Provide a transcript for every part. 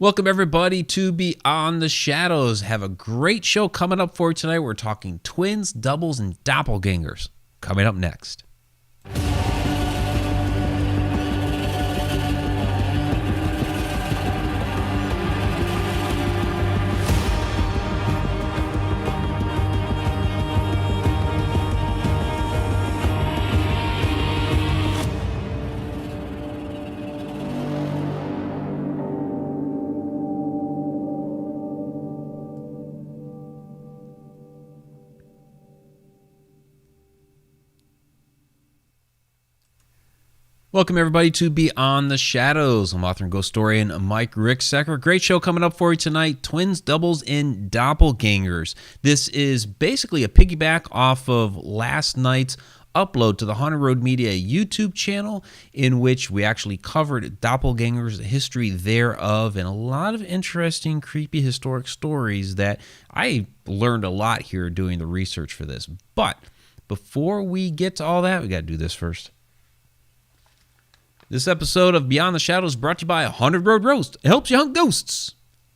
Welcome, everybody, to Beyond the Shadows. Have a great show coming up for you tonight. We're talking twins, doubles, and doppelgangers. Coming up next. Welcome, everybody, to Beyond the Shadows. I'm author and ghost historian Mike Ricksecker. Great show coming up for you tonight. Twins, doubles, and doppelgangers. This is basically a piggyback off of last night's upload to the Haunted Road Media YouTube channel, in which we actually covered doppelgangers, the history thereof, and a lot of interesting, creepy, historic stories that I learned a lot here doing the research for this. But before we get to all that, we got to do this first. This episode of Beyond the Shadows is brought to you by Haunted Road Roast. It helps you hunt ghosts.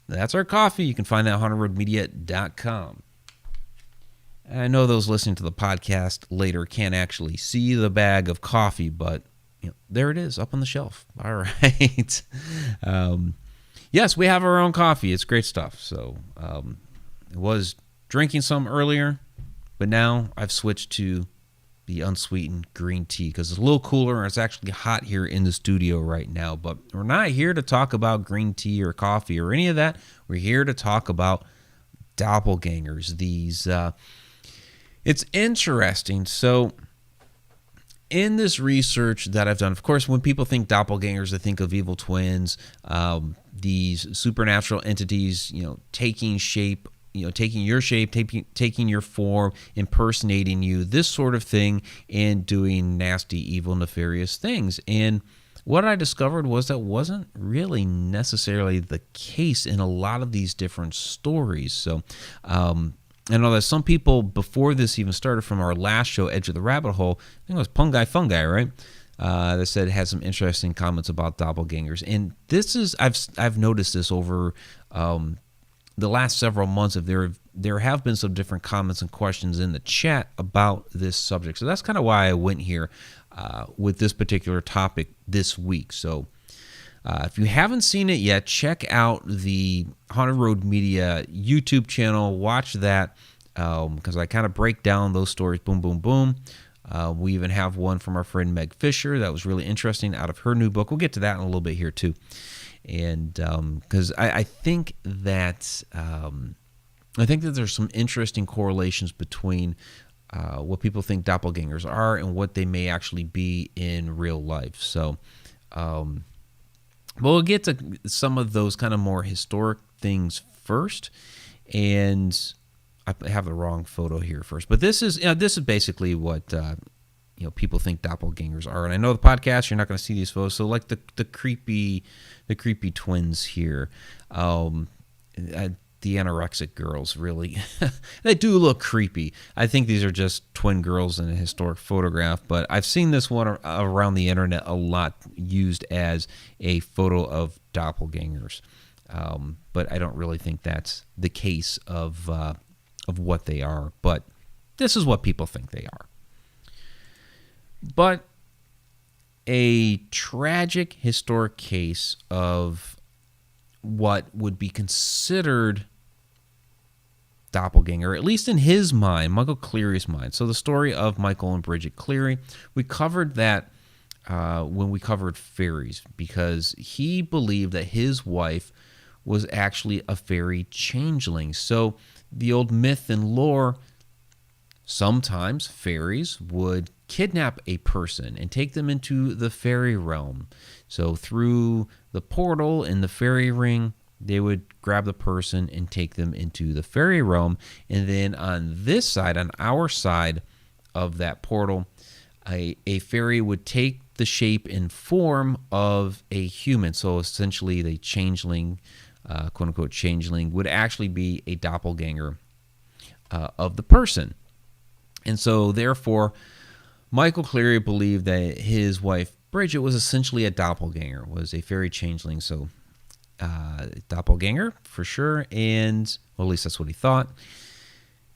That's our coffee. You can find that at hauntedroadmedia.com. I know those listening to the podcast later can't actually see the bag of coffee, but there it is up on the shelf. All right. Yes, we have our own coffee. It's great stuff. So I was drinking some earlier, but now I've switched to the unsweetened green tea because it's a little cooler and it's actually hot here in the studio right now. But we're not here to talk about green tea or coffee or any of that. We're here to talk about doppelgangers. It's interesting. So in this research that I've done, of course, when people think doppelgangers, they think of evil twins, these supernatural entities, taking shape, taking your shape, taking your form, impersonating you, this sort of thing, and doing nasty, evil, nefarious things. And what I discovered was that wasn't really necessarily the case in a lot of these different stories. So I know that some people, before this even started from our last show, Edge of the Rabbit Hole, I think it was Fungi, right? That said had some interesting comments about doppelgangers. And this is, I've noticed this over the last several months. There have been some different comments and questions in the chat about this subject. So that's kind of why I went here with this particular topic this week. So if you haven't seen it yet, check out the Haunted Road Media YouTube channel. Watch that because I kind of break down those stories. Boom, boom, boom. We even have one from our friend Meg Fisher that was really interesting out of her new book. We'll get to that in a little bit here too. And because I think that there's some interesting correlations between what people think doppelgangers are and what they may actually be in real life. So we'll get to some of those kind of more historic things first. And I have the wrong photo here first, but this is basically what people think doppelgangers are. And I know the podcast, you're not going to see these photos. So like the creepy twins here, the anorexic girls, really, they do look creepy. I think these are just twin girls in a historic photograph, but I've seen this one around the internet a lot used as a photo of doppelgangers. But I don't really think that's the case of what they are. But this is what people think they are. But a tragic historic case of what would be considered doppelganger, at least in his mind, Michael Cleary's mind. So the story of Michael and Bridget Cleary, we covered that when we covered fairies, because he believed that his wife was actually a fairy changeling. So the old myth and lore, sometimes fairies would kidnap a person and take them into the fairy realm. So through the portal in the fairy ring, they would grab the person and take them into the fairy realm. And then on this side, on our side of that portal, a fairy would take the shape and form of a human. So essentially the changeling, quote unquote changeling, would actually be a doppelganger of the person. And so therefore, Michael Cleary believed that his wife Bridget was essentially a doppelganger, was a fairy changeling. So doppelganger for sure, and well, at least that's what he thought.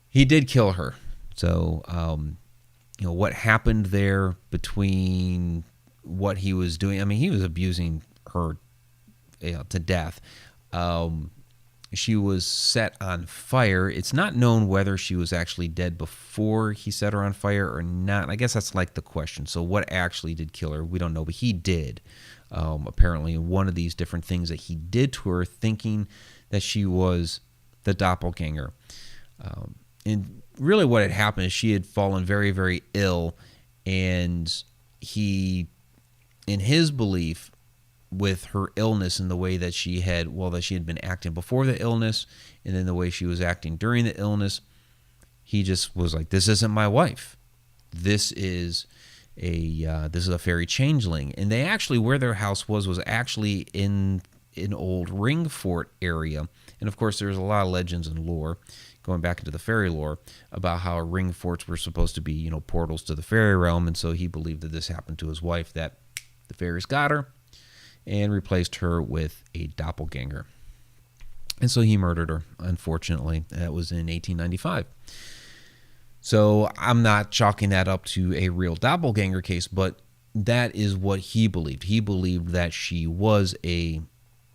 He did kill her. So, what happened there between what he was doing? I mean, he was abusing her to death. She was set on fire. It's not known whether she was actually dead before he set her on fire or not. I guess that's like the question. So what actually did kill her? We don't know, but he did. Apparently, one of these different things that he did to her, thinking that she was the doppelganger. And really what had happened is she had fallen very, very ill, and he, in his belief, with her illness and the way that she had been acting before the illness, and then the way she was acting during the illness, he just was like, this isn't my wife. This is a fairy changeling. And they actually, where their house was actually in an old ring fort area. And of course, there's a lot of legends and lore, going back into the fairy lore, about how ring forts were supposed to be, portals to the fairy realm. And so he believed that this happened to his wife, that the fairies got her and replaced her with a doppelganger. And so he murdered her, unfortunately. That was in 1895. So I'm not chalking that up to a real doppelganger case, but that is what he believed. He believed that she was a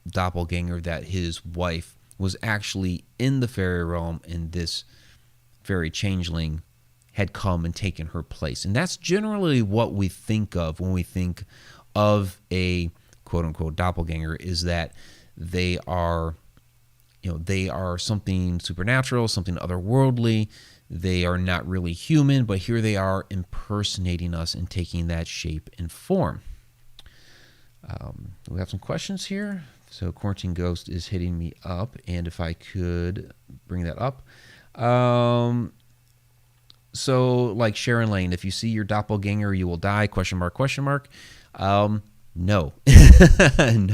doppelganger, that his wife was actually in the fairy realm, and this fairy changeling had come and taken her place. And that's generally what we think of when we think of a quote-unquote doppelganger, is that they are something supernatural, something otherworldly. They are not really human, but here they are impersonating us and taking that shape and form. We have some questions here. So Quarantine Ghost is hitting me up, and if I could bring that up. So like Sharon Lane, if you see your doppelganger, you will die, question mark, question mark. No, no. And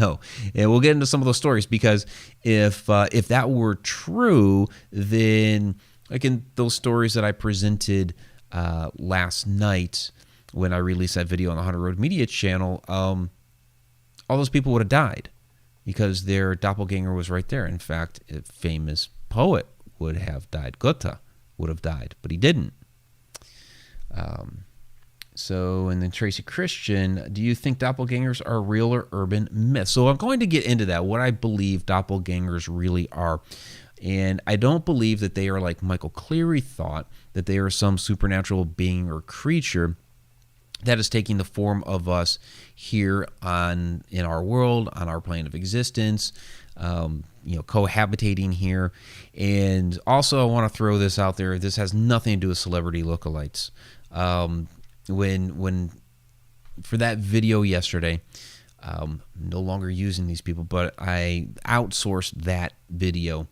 we'll get into some of those stories, because if that were true, then like in those stories that I presented last night when I released that video on the Haunted Road Media channel, all those people would have died because their doppelganger was right there. In fact, a famous poet would have died. Goethe would have died, but he didn't. And then Tracy Christian, do you think doppelgangers are real or urban myths? So I'm going to get into that, what I believe doppelgangers really are. And I don't believe that they are like Michael Cleary thought, that they are some supernatural being or creature that is taking the form of us here in our world, on our plane of existence, cohabitating here. And also, I want to throw this out there. This has nothing to do with celebrity lookalikes. When for that video yesterday, I'm no longer using these people, but I outsourced that video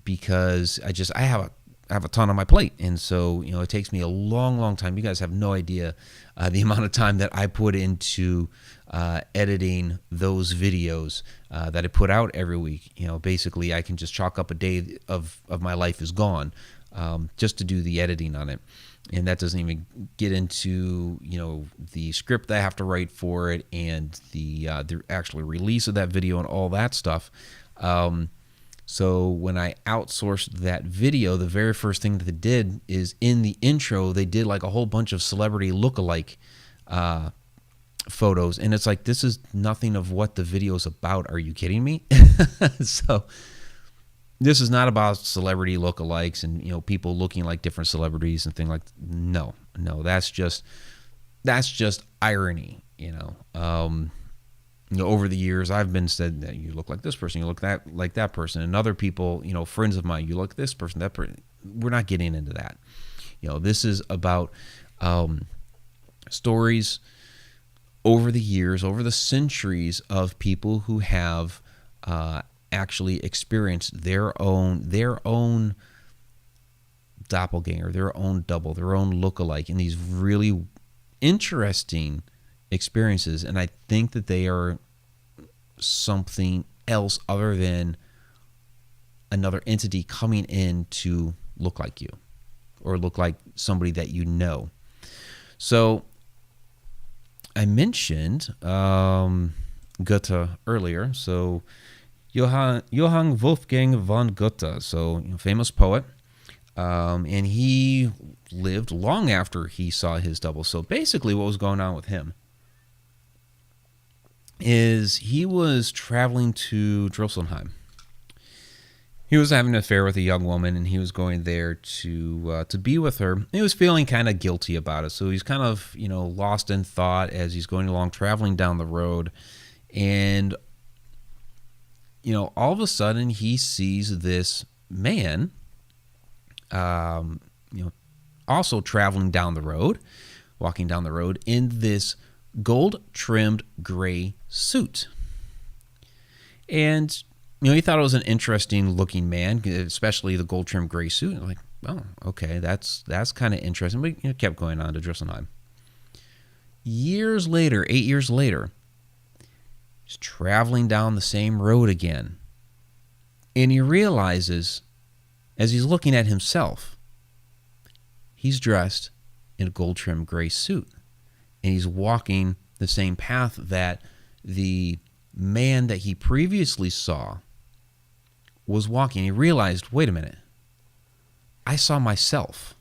because I have a ton on my plate, and so it takes me a long time. You guys have no idea the amount of time that I put into editing those videos that I put out every week. Basically, I can just chalk up a day of my life is gone just to do the editing on it. And that doesn't even get into, the script that I have to write for it, and the actual release of that video and all that stuff. So when I outsourced that video, the very first thing that they did is in the intro, they did like a whole bunch of celebrity lookalike photos. And it's like, this is nothing of what the video is about. Are you kidding me? So this is not about celebrity lookalikes and people looking like different celebrities and things like that. No, that's just irony. Over the years, I've been said that you look like this person, you look like that person, and other people, friends of mine, you look this person, that person. We're not getting into that. This is about stories over the years, over the centuries, of people who have actually experienced their own doppelganger, their own double, their own lookalike, in these really interesting experiences. And I think that they are something else other than another entity coming in to look like you or look like somebody that you know. So I mentioned Goethe earlier. So Johann Wolfgang von Goethe, so famous poet, and he lived long after he saw his double. So basically, what was going on with him is he was traveling to Drosselheim. He was having an affair with a young woman, and he was going there to be with her. He was feeling kind of guilty about it, so he's kind of lost in thought as he's going along, traveling down the road, and all of a sudden he sees this man, also traveling down the road, walking down the road in this gold-trimmed gray suit, and he thought it was an interesting-looking man, especially the gold-trimmed gray suit. Like, oh, okay, that's kind of interesting. But he kept going on to Drissenheim. Years later, 8 years later, he's traveling down the same road again, and he realizes, as he's looking at himself, he's dressed in a gold-trimmed gray suit, and he's walking the same path that the man that he previously saw was walking. He realized, wait a minute, I saw myself.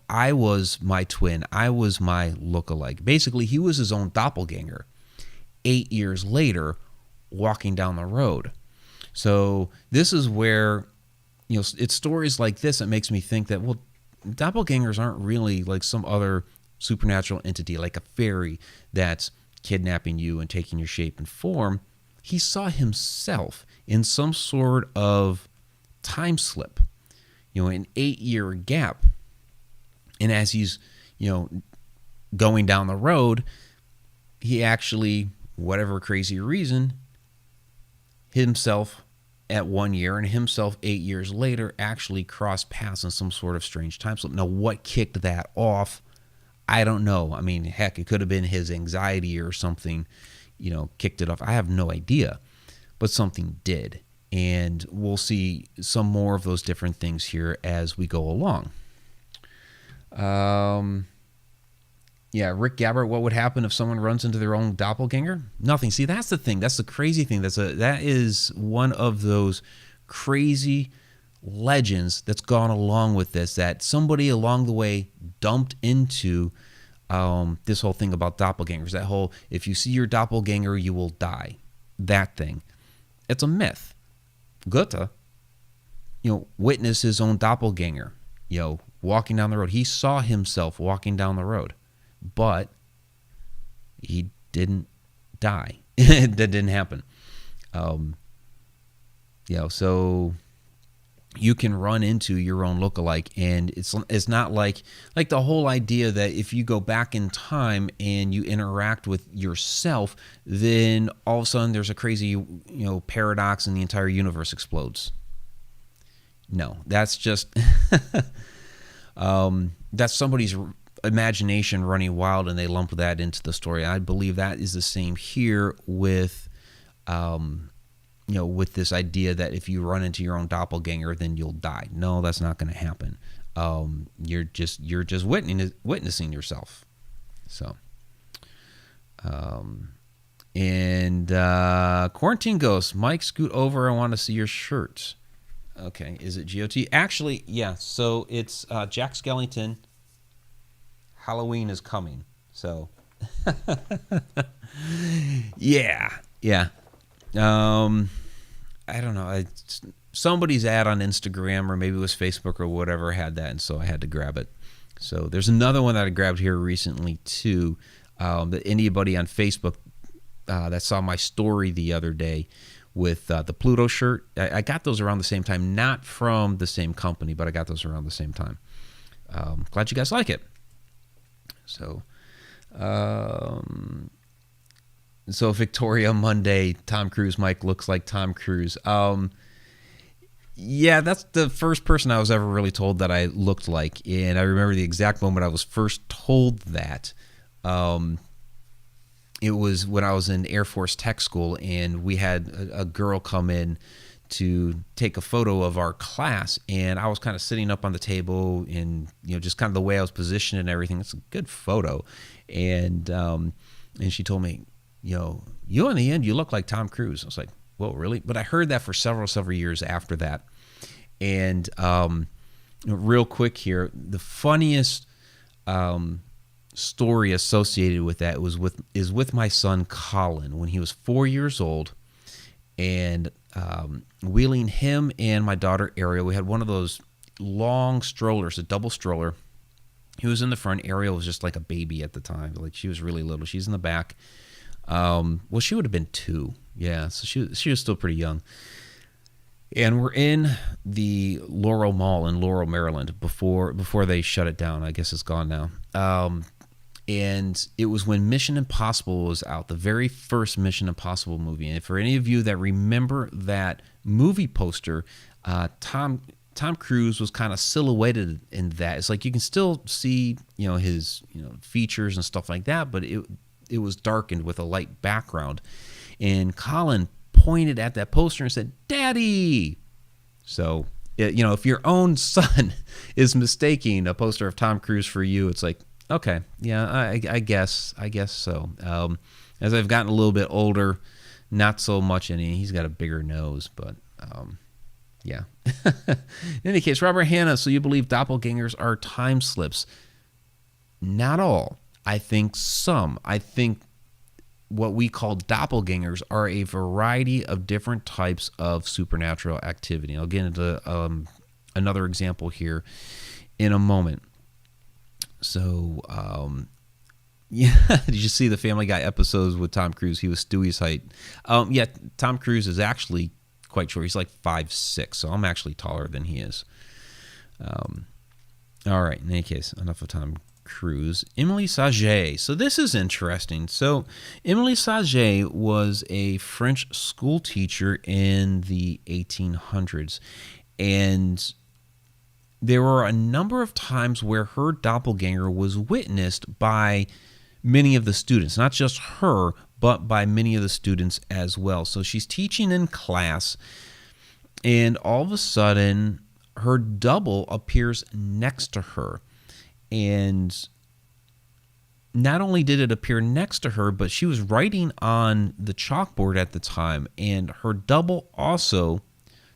I was my twin. I was my lookalike. Basically, he was his own doppelganger 8 years later, walking down the road. So this is where, it's stories like this that makes me think that, well, doppelgangers aren't really like some other supernatural entity, like a fairy that's kidnapping you and taking your shape and form. He saw himself in some sort of time slip, an 8-year gap. And as he's, going down the road, he actually, whatever crazy reason, himself at 1 year and himself 8 years later actually crossed paths in some sort of strange time slip. Now, what kicked that off? I don't know. I mean, heck, it could have been his anxiety or something, kicked it off. I have no idea. But something did. And we'll see some more of those different things here as we go along. Rick Gabbert, what would happen if someone runs into their own doppelganger? Nothing. See, that's the thing. That's the crazy thing. That is one of those crazy legends that's gone along with this, that somebody along the way dumped into this whole thing about doppelgangers. That whole, if you see your doppelganger, you will die. That thing. It's a myth. Goethe, witnessed his own doppelganger, walking down the road. He saw himself walking down the road, but he didn't die. That didn't happen. So you can run into your own lookalike, and it's not like the whole idea that if you go back in time and you interact with yourself, then all of a sudden there's a crazy paradox and the entire universe explodes. No, that's just that's somebody's imagination running wild, and they lump that into the story. I believe that is the same here with with this idea that if you run into your own doppelganger, then you'll die. No, that's not going to happen. You're just witnessing yourself. So, Quarantine Ghost, Mike, scoot over. I want to see your shirt. Okay, is it GOT? Actually, yeah. So it's Jack Skellington. Halloween is coming. So, yeah. I don't know. Somebody's ad on Instagram, or maybe it was Facebook or whatever, had that, and so I had to grab it. So there's another one that I grabbed here recently too. That anybody on Facebook that saw my story the other day with the Pluto shirt, I got those around the same time, not from the same company, but I got those around the same time. Glad you guys like it. So, Victoria Monday, Tom Cruise, Mike looks like Tom Cruise. Yeah, that's the first person I was ever really told that I looked like. And I remember the exact moment I was first told that. It was when I was in Air Force Tech School, and we had a girl come in to take a photo of our class, and I was kind of sitting up on the table, and just kind of the way I was positioned and everything. It's a good photo, and she told me, you in the end, you look like Tom Cruise. I was like, whoa, really? But I heard that for several years after that. And real quick here, the funniest story associated with that is with my son Colin when he was 4 years old, and wheeling him and my daughter Ariel. We had one of those long strollers, a double stroller. He was in the front. Ariel was just like a baby at the time. Like, she was really little. She's in the back. Well, she would have been 2. Yeah, so she was still pretty young. And we're in the Laurel Mall in Laurel, Maryland before they shut it down. I guess it's gone now. And it was when Mission Impossible was out, the very first Mission Impossible movie. And for any of you that remember that movie poster, Tom Cruise was kind of silhouetted in that. It's like you can still see, his, features and stuff like that, but it was darkened with a light background. And Colin pointed at that poster and said, "Daddy." So, if your own son is mistaking a poster of Tom Cruise for you, it's like, okay, yeah, I guess so. As I've gotten a little bit older, not so much any. He's got a bigger nose, but yeah. In any case, Robert Hanna, so you believe doppelgangers are time slips? Not all. I think some. I think what we call doppelgangers are a variety of different types of supernatural activity. I'll get into another example here in a moment. So, yeah, did you see the Family Guy episodes with Tom Cruise? He was Stewie's height. Yeah, Tom Cruise is actually quite short. He's like 5'6", so I'm actually taller than he is. All right, in any case, enough of Tom Cruise. Emily Saget. So this is interesting. So Emily Saget was a French school teacher in the 1800s, and there were a number of times where her doppelganger was witnessed by many of the students, not just her, but by many of the students as well. So she's teaching in class, and all of a sudden, her double appears next to her. And not only did it appear next to her, but she was writing on the chalkboard at the time, and her double also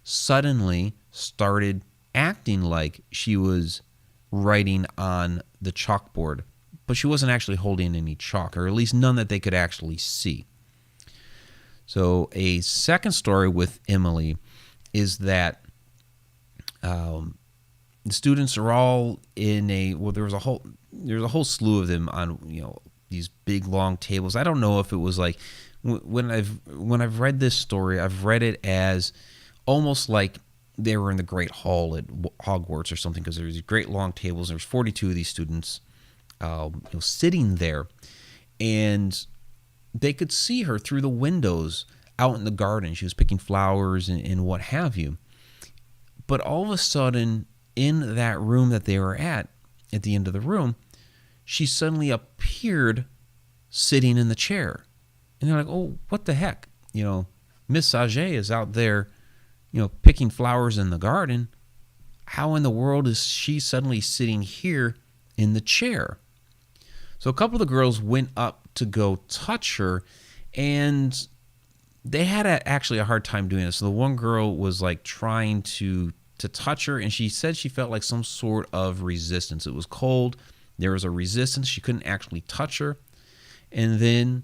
suddenly started acting like she was writing on the chalkboard, but she wasn't actually holding any chalk, or at least none that they could actually see. So a second story with Emily is that the students are all in there's a whole slew of them on these big long tables. I don't know if it was like when I've read this story, I've read it as almost like they were in the Great Hall at Hogwarts or something, because there's these great long tables. There's 42 of these students sitting there, and they could see her through the windows out in the garden. She was picking flowers and what have you. But all of a sudden, in that room that they were at the end of the room, she suddenly appeared sitting in the chair. And they're like, "Oh, what the heck? Miss Saget is out there, picking flowers in the garden. How in the world is she suddenly sitting here in the chair?" So a couple of the girls went up to go touch her, and they had actually a hard time doing this. So the one girl was like trying to touch her, and she said she felt like some sort of resistance. It was cold. There was a resistance. She couldn't actually touch her. And then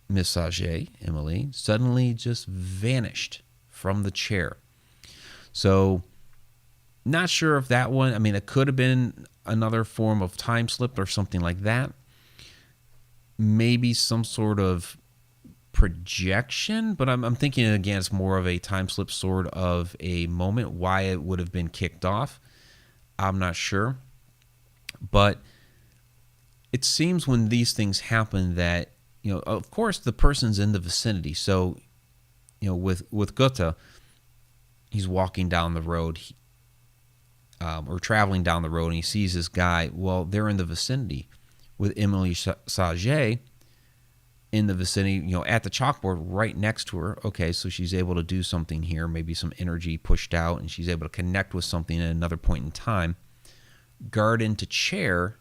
Miss Saget, Emily, suddenly just vanished from the chair. So not sure if that one, it could have been another form of time slip or something like that. Maybe some sort of projection, but I'm thinking again it's more of a time slip sort of a moment. Why it would have been kicked off, I'm not sure. But it seems when these things happen that, of course the person's in the vicinity. So, with Goethe, he's walking down the road or traveling down the road, and he sees this guy. Well, they're in the vicinity. With Emily Saget, in the vicinity, at the chalkboard right next to her. Okay, so she's able to do something here, maybe some energy pushed out, and she's able to connect with something at another point in time. Garden to chair,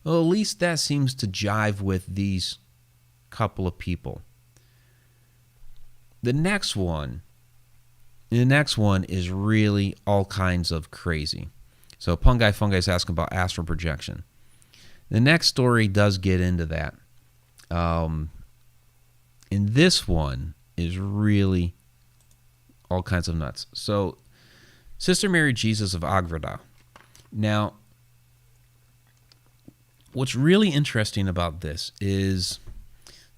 well, at least that seems to jive with these couple of people. The next one is really all kinds of crazy. So Fungi is asking about astral projection. The next story does get into that. And this one is really all kinds of nuts. So Sister Mary Jesus of Agreda. Now, what's really interesting about this is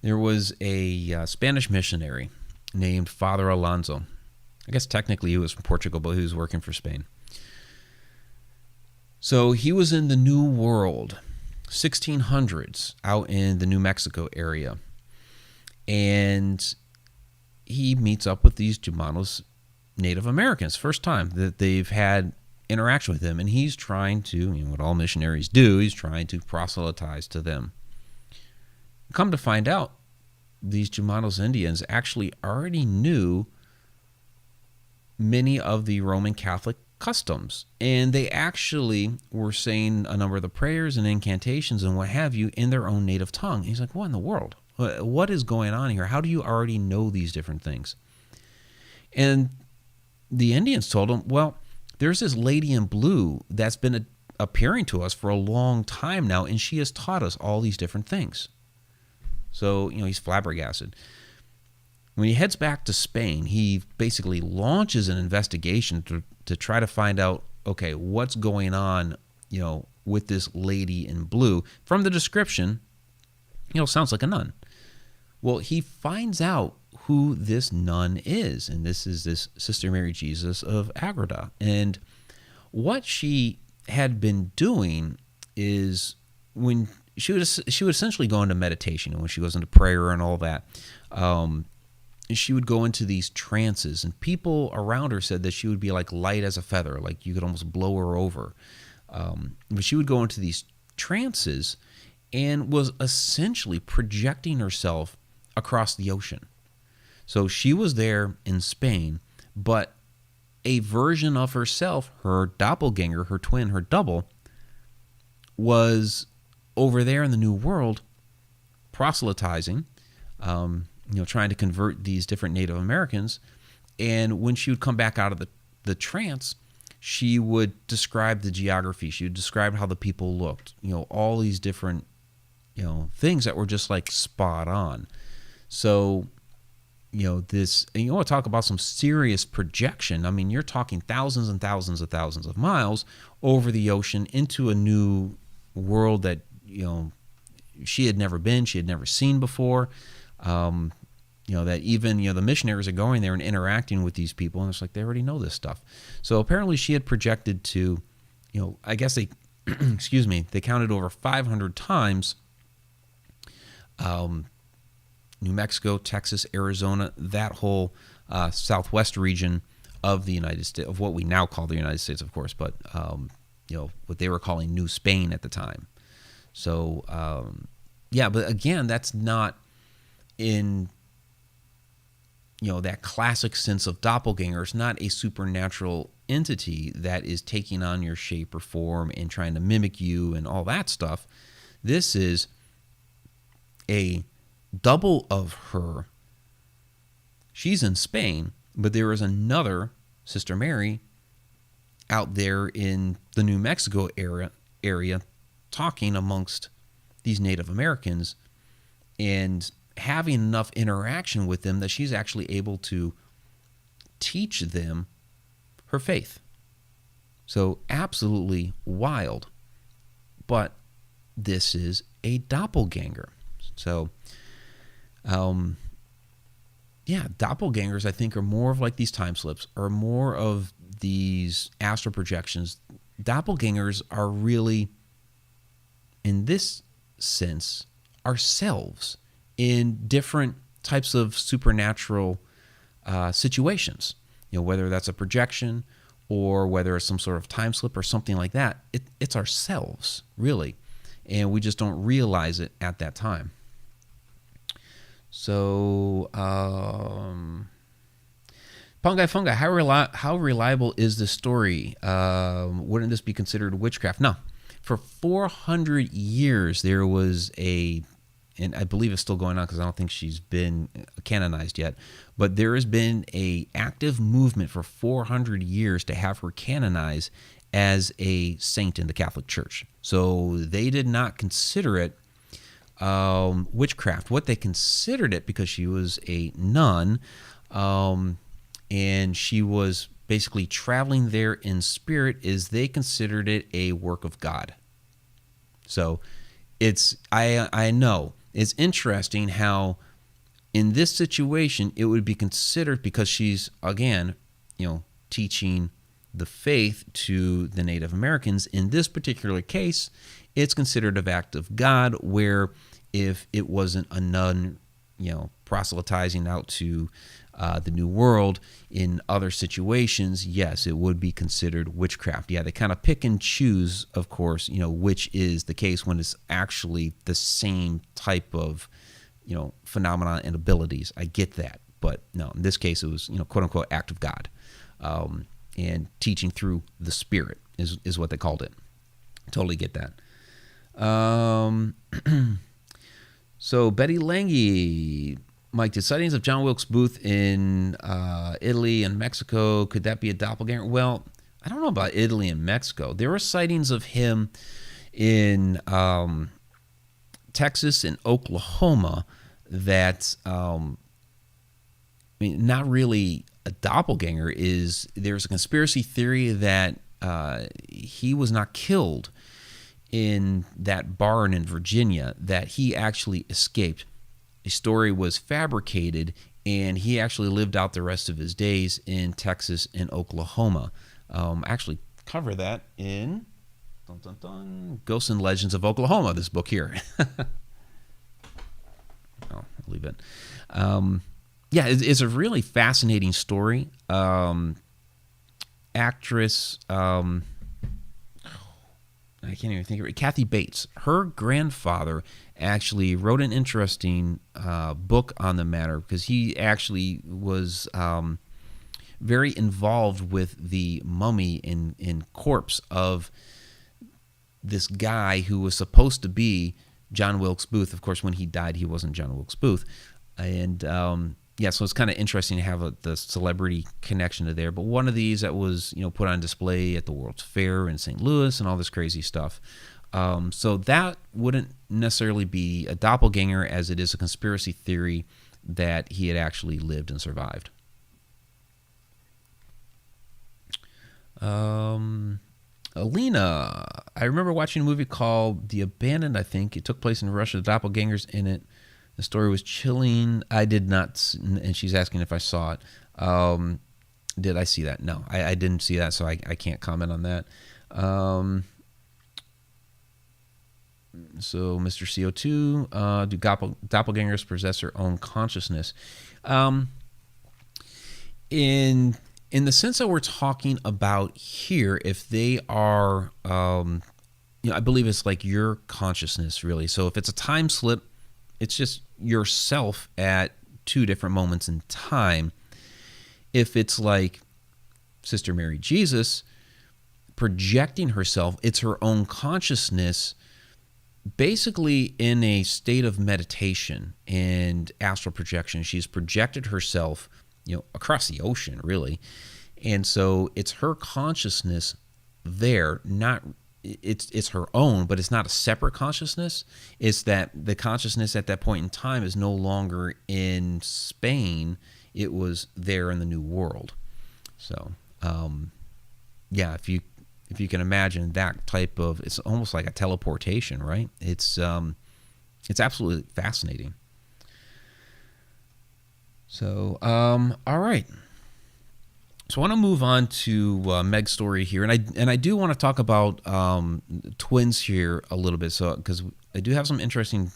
there was a Spanish missionary named Father Alonso. I guess technically he was from Portugal, but he was working for Spain. So he was in the New World, 1600s, out in the New Mexico area. And he meets up with these Jumanos Native Americans, first time that they've had interaction with him. And he's trying to, what all missionaries do, he's trying to proselytize to them. Come to find out, these Jumanos Indians actually already knew many of the Roman Catholic customs, and they actually were saying a number of the prayers and incantations and what have you in their own native tongue. And he's like, what in the world? What is going on here? How do you already know these different things? And the Indians told him, well, there's this lady in blue that's been appearing to us for a long time now, and she has taught us all these different things. So, he's flabbergasted. When he heads back to Spain, he basically launches an investigation to try to find out, okay, what's going on, with this lady in blue. From the description, sounds like a nun. Well, he finds out who this nun is, and this is this Sister Mary Jesus of Agreda. And what she had been doing is when she would essentially go into meditation, and when she goes into prayer and all that, she would go into these trances, and people around her said that she would be like light as a feather, like you could almost blow her over. But she would go into these trances and was essentially projecting herself across the ocean. So she was there in Spain, but a version of herself, her doppelganger, her twin, her double, was over there in the New World proselytizing, trying to convert these different Native Americans. And when she would come back out of the trance, she would describe the geography. She would describe how the people looked, all these different, things that were just like spot on. So, this, and you want to talk about some serious projection. I mean, you're talking thousands and thousands and thousands of miles over the ocean into a new world that, she had never been, she had never seen before. That even, the missionaries are going there and interacting with these people, and it's like they already know this stuff. So apparently she had projected to, I guess they, excuse me, they counted over 500 times, New Mexico, Texas, Arizona, that whole southwest region of the United States, of what we now call the United States, of course, but, what they were calling New Spain at the time. So, but again, that's not in, that classic sense of doppelganger. It's not a supernatural entity that is taking on your shape or form and trying to mimic you and all that stuff. This is a double of her. She's in Spain, but there is another Sister Mary out there in the New Mexico area talking amongst these Native Americans and having enough interaction with them that she's actually able to teach them her faith. So absolutely wild. But this is a doppelganger. So, doppelgangers, I think, are more of like these time slips, or more of these astral projections. Doppelgangers are really, in this sense, ourselves in different types of supernatural situations. Whether that's a projection or whether it's some sort of time slip or something like that, it's ourselves, really. And we just don't realize it at that time. So, Fungi, how reliable is this story? Wouldn't this be considered witchcraft? No. For 400 years, there was a and I believe it's still going on because I don't think she's been canonized yet, but there has been a active movement for 400 years to have her canonized as a saint in the Catholic Church. So they did not consider it witchcraft. What they considered it, because she was a nun, and she was basically traveling there in spirit, is they considered it a work of God. So I know it's interesting how in this situation it would be considered, because she's, again, teaching the faith to the Native Americans. In this particular case, it's considered an act of God, where if it wasn't a nun, proselytizing out to the New World in other situations, yes, it would be considered witchcraft. Yeah, they kind of pick and choose, of course, which is the case when it's actually the same type of, phenomena and abilities. I get that. But no, in this case, it was, quote unquote, act of God. And teaching through the Spirit is what they called it. Totally get that. So Betty Lange, Mike, did sightings of John Wilkes Booth in Italy and Mexico, could that be a doppelganger? Well, I don't know about Italy and Mexico. There were sightings of him in Texas and Oklahoma that, not really a doppelganger. There's a conspiracy theory that he was not killed in that barn in Virginia, that he actually escaped. A story was fabricated, and he actually lived out the rest of his days in Texas and Oklahoma. I actually cover that in Ghosts and Legends of Oklahoma, this book here. I'll leave it. Yeah, it's a really fascinating story. Actress, I can't even think of it. Kathy Bates. Her grandfather actually wrote an interesting book on the matter, because he actually was very involved with the mummy and corpse of this guy who was supposed to be John Wilkes Booth. Of course, when he died, he wasn't John Wilkes Booth. And yeah, so it's kind of interesting to have the celebrity connection to there. But one of these that was, put on display at the World's Fair in St. Louis and all this crazy stuff. So that wouldn't necessarily be a doppelganger, as it is a conspiracy theory that he had actually lived and survived. Alina, I remember watching a movie called The Abandoned, I think. It took place in Russia. The doppelgangers in it. The story was chilling. I did not, and she's asking if I saw it. Did I see that? No, I didn't see that, so I can't comment on that. So, Mr. CO2, do doppelgangers possess their own consciousness? In the sense that we're talking about here, if they are, I believe it's like your consciousness, really. So if it's a time slip, it's just yourself at two different moments in time. If it's like Sister Mary Jesus projecting herself, it's her own consciousness, basically in a state of meditation and astral projection. She's projected herself, across the ocean, really. And so it's her consciousness there, it's her own, but it's not a separate consciousness. It's that the consciousness at that point in time is no longer in Spain. It was there in the New World. So, yeah, if you can imagine that type of, it's almost like a teleportation, right? It's absolutely fascinating. So, all right. So I want to move on to Meg's story here, and I do want to talk about twins here a little bit, so because I do have some interesting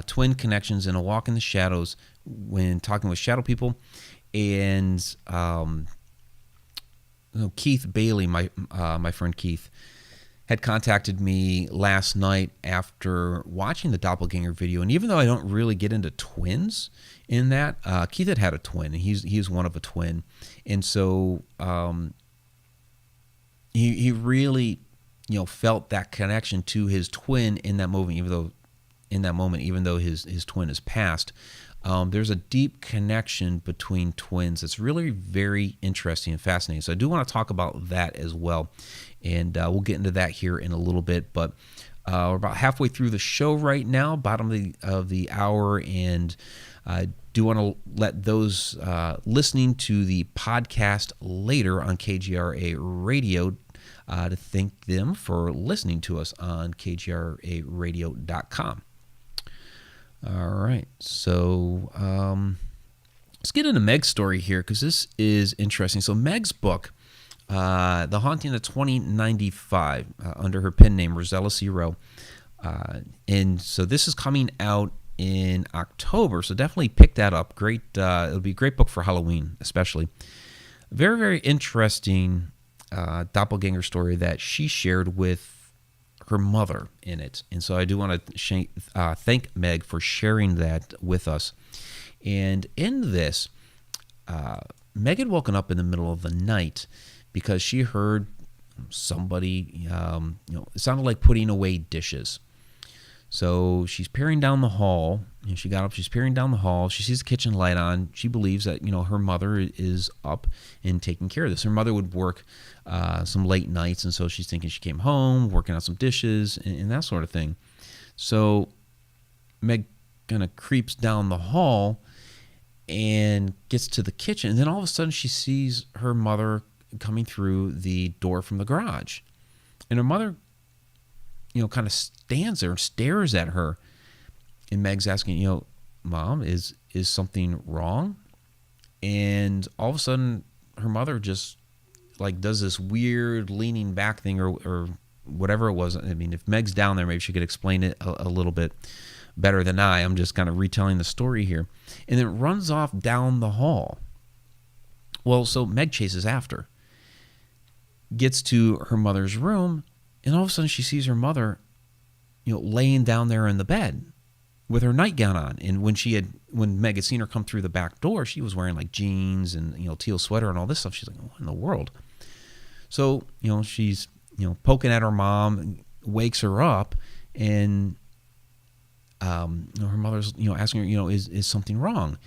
twin connections in A Walk in the Shadows when talking with shadow people, and Keith Bailey, my friend Keith, had contacted me last night after watching the Doppelganger video, and even though I don't really get into twins in that, Keith had a twin, and he's one of a twin, and so he really felt that connection to his twin in that movie, even though in that moment, even though his twin is passed. There's a deep connection between twins that's really very interesting and fascinating. So I do want to talk about that as well, and we'll get into that here in a little bit. But we're about halfway through the show right now, bottom of the hour, and I do want to let those listening to the podcast later on KGRA Radio to thank them for listening to us on kgraradio.com. All right, so let's get into Meg's story here, because this is interesting. So Meg's book, The Haunting of 2095, under her pen name, Rosella C. Rowe. And so this is coming out in October, so definitely pick that up. Great, it'll be a great book for Halloween, especially. Very, very interesting doppelganger story that she shared with her mother in it. And so I do want to thank Meg for sharing that with us. And in this, Meg had woken up in the middle of the night because she heard somebody, it sounded like putting away dishes. So she's peering down the hall, and she got up, she's peering down the hall, she sees the kitchen light on, she believes that, her mother is up and taking care of this. Her mother would work some late nights, and so she's thinking she came home, working on some dishes, and that sort of thing. So Meg kind of creeps down the hall and gets to the kitchen, and then all of a sudden she sees her mother coming through the door from the garage. And her mother kind of stands there and stares at her. And Meg's asking, Mom, is something wrong? And all of a sudden, her mother just does this weird leaning back thing or whatever it was. I mean, if Meg's down there, maybe she could explain it a little bit better than I. I'm just kind of retelling the story here. And then runs off down the hall. Well, so Meg chases after. Gets to her mother's room, and all of a sudden she sees her mother, laying down there in the bed with her nightgown on. And when Meg had seen her come through the back door, she was wearing jeans and, teal sweater and all this stuff. She's like, what in the world? So, she's, poking at her mom, wakes her up, and, her mother's, asking her, is something wrong?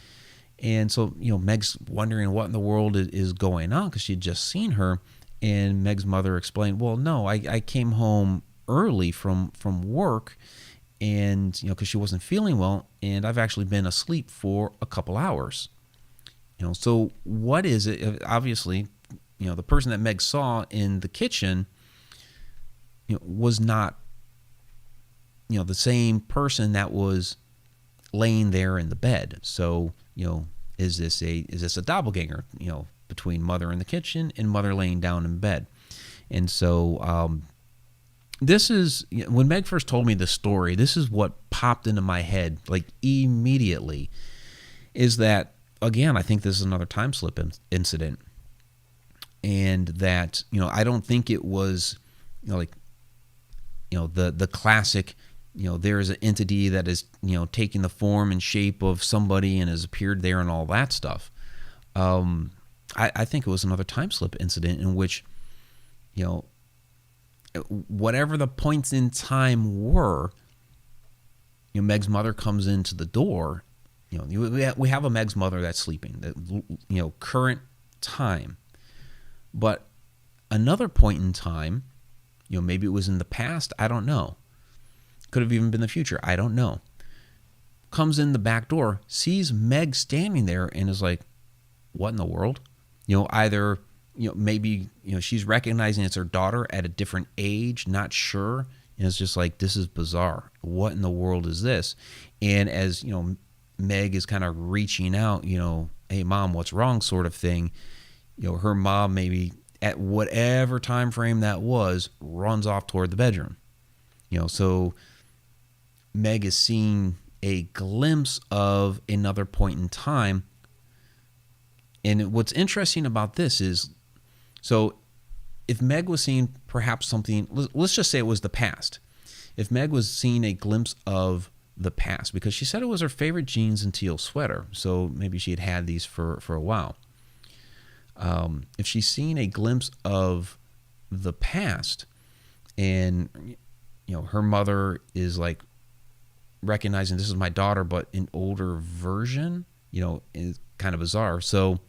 And so, Meg's wondering what in the world is going on, because she had just seen her. And Meg's mother explained, well, no, I came home early from work, and because she wasn't feeling well, and I've actually been asleep for a couple hours. So what is it? Obviously, the person that Meg saw in the kitchen, was not, the same person that was laying there in the bed. So is this a doppelganger? Between mother in the kitchen and mother laying down in bed. And so this is, when Meg first told me this story, this is what popped into my head immediately, is that, again, I think this is another time slip incident. And that, I don't think it was, the classic, there is an entity that is, taking the form and shape of somebody and has appeared there and all that stuff. I think it was another time slip incident in which, whatever the points in time were, Meg's mother comes into the door. We have a Meg's mother that's sleeping, current time. But another point in time, maybe it was in the past, I don't know. Could have even been the future, I don't know. Comes in the back door, sees Meg standing there, and is like, what in the world? Either, maybe, she's recognizing it's her daughter at a different age, not sure. And it's just like, this is bizarre. What in the world is this? And as, Meg is kind of reaching out, hey, Mom, what's wrong sort of thing. Her mom, maybe at whatever time frame that was, runs off toward the bedroom. So Meg is seeing a glimpse of another point in time. And what's interesting about this is, so if Meg was seeing perhaps something, let's just say it was the past. If Meg was seeing a glimpse of the past, because she said it was her favorite jeans and teal sweater, so maybe she had these for a while. If she's seeing a glimpse of the past, and her mother is recognizing this is my daughter, but an older version, is kind of bizarre. So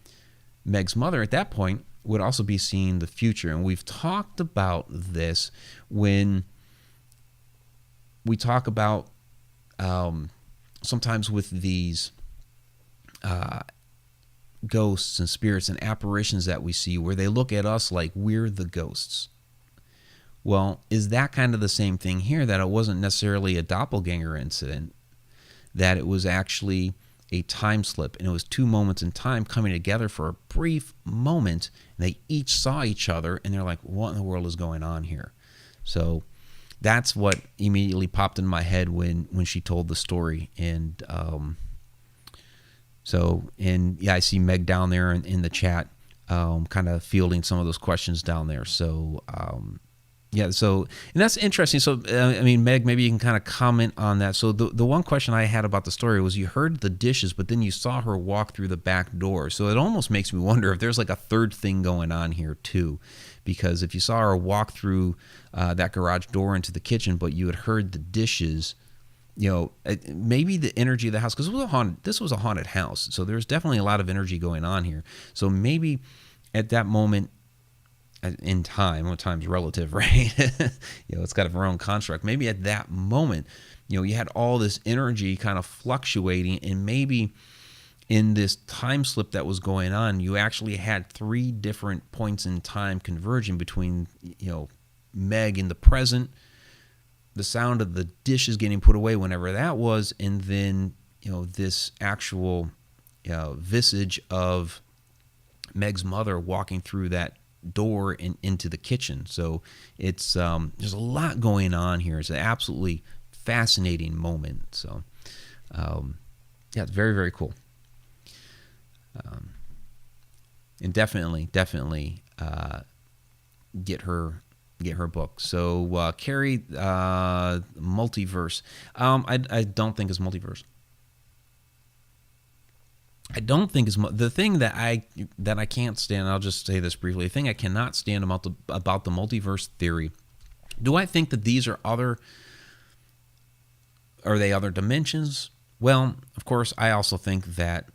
Meg's mother at that point would also be seeing the future. And we've talked about this when we talk about sometimes with these ghosts and spirits and apparitions that we see where they look at us like we're the ghosts. Well, is that kind of the same thing here, that it wasn't necessarily a doppelganger incident, that it was actually a time slip, and it was two moments in time coming together for a brief moment, and they each saw each other, and they're like, what in the world is going on here? So that's what immediately popped in my head when she told the story. And I see Meg down there in the chat, kind of fielding some of those questions down there. So and that's interesting. So, Meg, maybe you can kind of comment on that. So the one question I had about the story was, you heard the dishes, but then you saw her walk through the back door. So it almost makes me wonder if there's like a third thing going on here too, because if you saw her walk through that garage door into the kitchen, but you had heard the dishes, maybe the energy of the house, because this was a haunted house. So there's definitely a lot of energy going on here. So maybe at that moment, in time, well, time's relative, right? It's got a own construct. Maybe at that moment, you had all this energy kind of fluctuating, and maybe in this time slip that was going on, you actually had three different points in time converging between, Meg in the present, the sound of the dishes getting put away whenever that was, and then, this actual visage of Meg's mother walking through that door and into the kitchen. So it's there's a lot going on here. It's an absolutely fascinating moment. So it's very, very cool. And definitely get her book. So Carrie, multiverse. I don't think it's multiverse. I don't think is the thing that I can't stand. I'll just say this briefly. The thing I cannot stand about the multiverse theory. Do I think that these are other dimensions? Well, of course, I also think that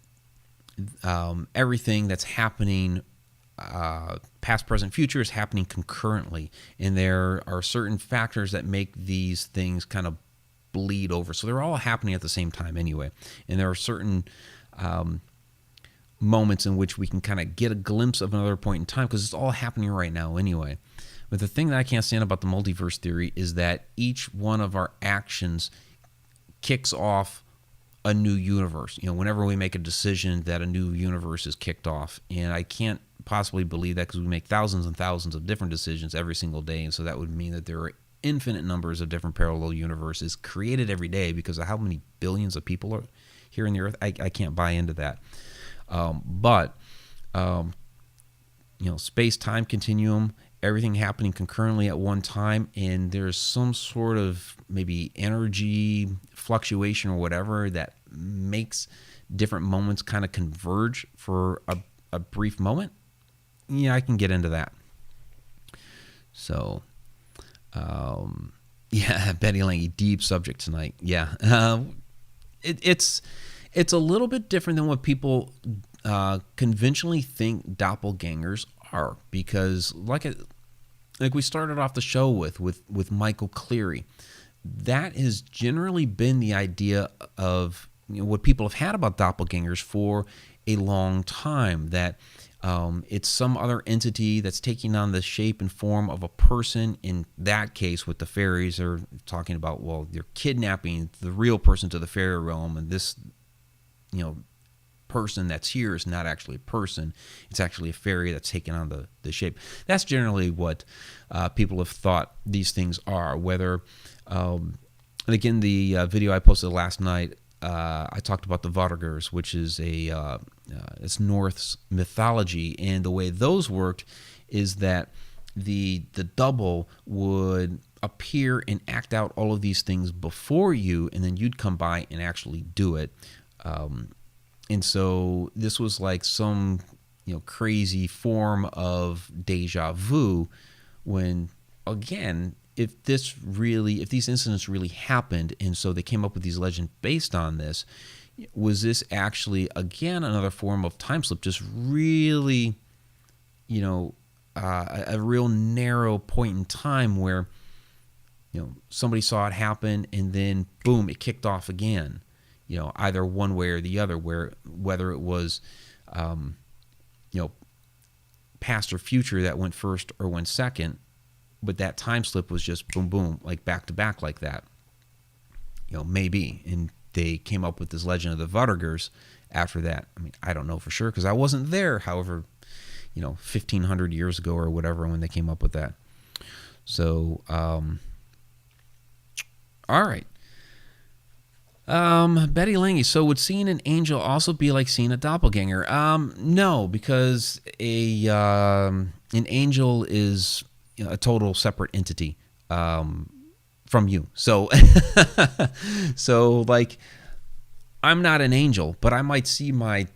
everything that's happening, past, present, future, is happening concurrently, and there are certain factors that make these things kind of bleed over. So they're all happening at the same time anyway, and there are certain moments in which we can kind of get a glimpse of another point in time, because it's all happening right now anyway. But the thing that I can't stand about the multiverse theory is that each one of our actions kicks off a new universe. Whenever we make a decision, that a new universe is kicked off, and I can't possibly believe that, because we make thousands and thousands of different decisions every single day, and so that would mean that there are infinite numbers of different parallel universes created every day, because of how many billions of people are here in the earth. I can't buy into that. But space-time continuum, everything happening concurrently at one time, and there's some sort of maybe energy fluctuation or whatever that makes different moments kind of converge for a brief moment. Yeah, I can get into that. So, Betty Lange, deep subject tonight. Yeah, it's a little bit different than what people conventionally think doppelgangers are, because like we started off the show with Michael Cleary, that has generally been the idea of what people have had about doppelgangers for a long time, that it's some other entity that's taking on the shape and form of a person. In that case, with the fairies, are talking about, well, they're kidnapping the real person to the fairy realm, and this person that's here is not actually a person. It's actually a fairy that's taken on the shape. That's generally what people have thought these things are. Whether, again, the video I posted last night, I talked about the Doppelgangers, which is it's Norse mythology, and the way those worked is that the double would appear and act out all of these things before you, and then you'd come by and actually do it. And so this was like some crazy form of deja vu, when again if these incidents really happened, and so they came up with these legends based on this, was this actually, again, another form of time slip, just really, a real narrow point in time where, somebody saw it happen and then boom, it kicked off again, either one way or the other, whether it was, past or future that went first or went second, but that time slip was just boom, boom, like back to back like that, maybe. And they came up with this legend of the Doppelgangers after that. I mean, I don't know for sure because I wasn't there, however, 1,500 years ago or whatever when they came up with that. So, all right. Betty Lange. So would seeing an angel also be like seeing a doppelganger? No, because an angel is a total separate entity from you. So, like, I'm not an angel, but I might see my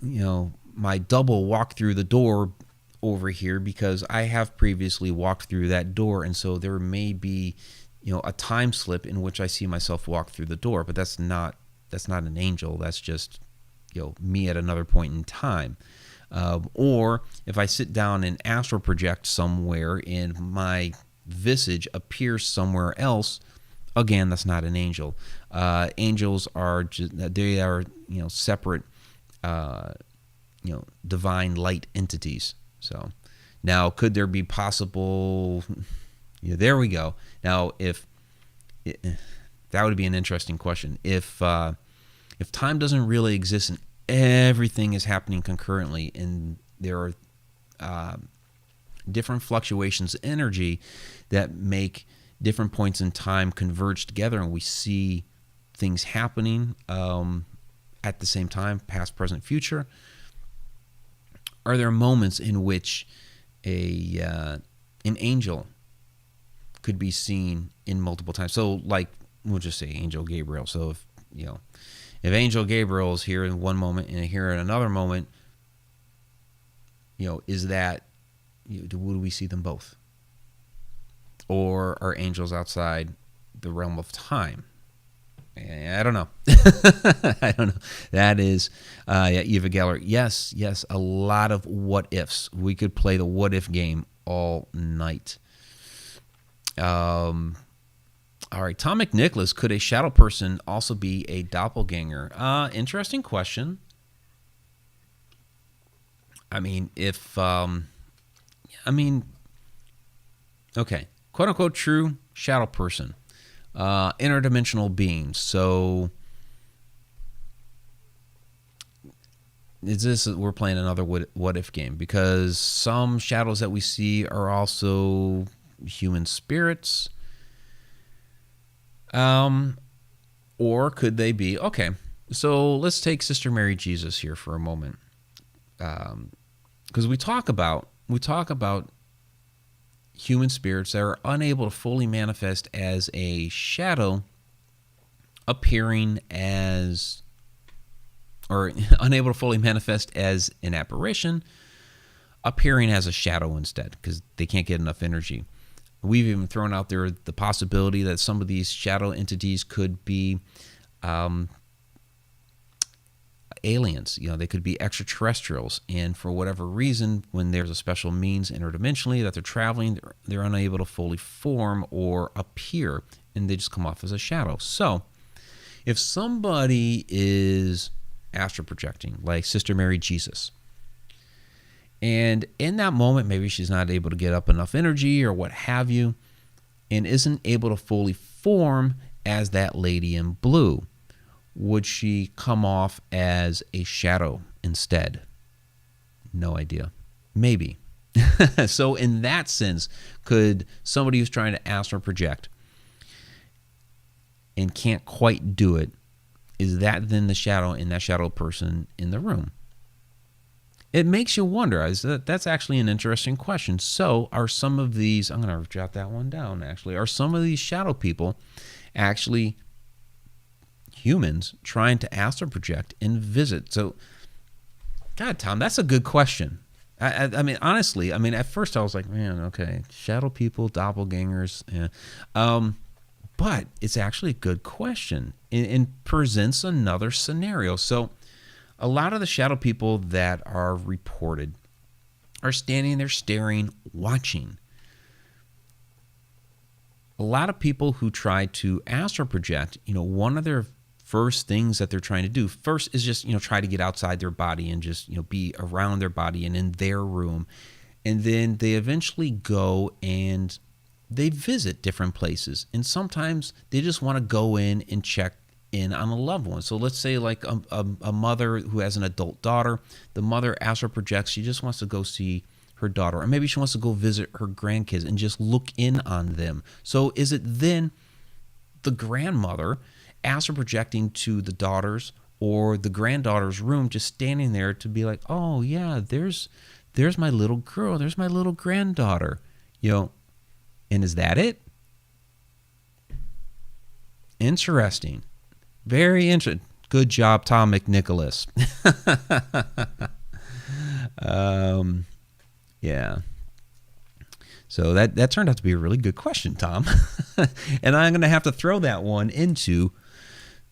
double walk through the door over here because I have previously walked through that door, and so there may be a time slip in which I see myself walk through the door, but that's not an angel. That's just me at another point in time. Or if I sit down and astral project somewhere and my visage appears somewhere else, again, that's not an angel. Angels are separate divine light entities. So now, could there be possible? There we go. Now, that would be an interesting question. If time doesn't really exist and everything is happening concurrently, and there are different fluctuations of energy that make different points in time converge together, and we see things happening at the same time, past, present, future, are there moments in which an angel could be seen in multiple times? So, like, we'll just say Angel Gabriel. So if Angel Gabriel is here in one moment and here in another moment, is that, would we see them both? Or are angels outside the realm of time? I don't know. I don't know. That is, Eva Geller. Yes, a lot of what ifs. We could play the what if game all night. All right, Tom McNicholas, could a shadow person also be a doppelganger? Interesting question. I mean, okay, quote unquote true shadow person, interdimensional being. So we're playing another what if game, because some shadows that we see are also human spirits. Or could they be, okay, so let's take Sister Mary Jesus here for a moment. Because we talk about human spirits that are unable to fully manifest as a shadow, appearing as, or unable to fully manifest as an apparition, appearing as a shadow instead, because they can't get enough energy. We've even thrown out there the possibility that some of these shadow entities could be aliens. They could be extraterrestrials, and for whatever reason, when there's a special means interdimensionally that they're traveling, they're unable to fully form or appear, and they just come off as a shadow. So if somebody is astral projecting, like Sister Mary Jesus, and in that moment, maybe she's not able to get up enough energy or what have you, and isn't able to fully form as that lady in blue, would she come off as a shadow instead? No idea. Maybe. So in that sense, could somebody who's trying to astral project and can't quite do it, is that then the shadow in that shadow person in the room? It makes you wonder. That's actually an interesting question. So are some of these, I'm going to jot that one down actually, are some of these shadow people actually humans trying to astral project and visit? So, God, Tom, that's a good question. I mean, honestly, I mean, at first I was like, man, okay, shadow people, doppelgangers, yeah. But it's actually a good question and presents another scenario. So a lot of the shadow people that are reported are standing there staring, watching. A lot of people who try to astral project, one of their first things that they're trying to do first is just, try to get outside their body and just, be around their body and in their room. And then they eventually go and they visit different places. And sometimes they just want to go in and check in on a loved one. So let's say like a mother who has an adult daughter, the mother astral projects, she just wants to go see her daughter, or maybe she wants to go visit her grandkids and just look in on them. So is it then the grandmother astral projecting to the daughters or the granddaughter's room, just standing there to be like, oh yeah, there's my little girl, there's my little granddaughter, and is that it? Interesting. Very interesting. Good job, Tom McNicholas. Yeah. So that turned out to be a really good question, Tom. And I'm going to have to throw that one into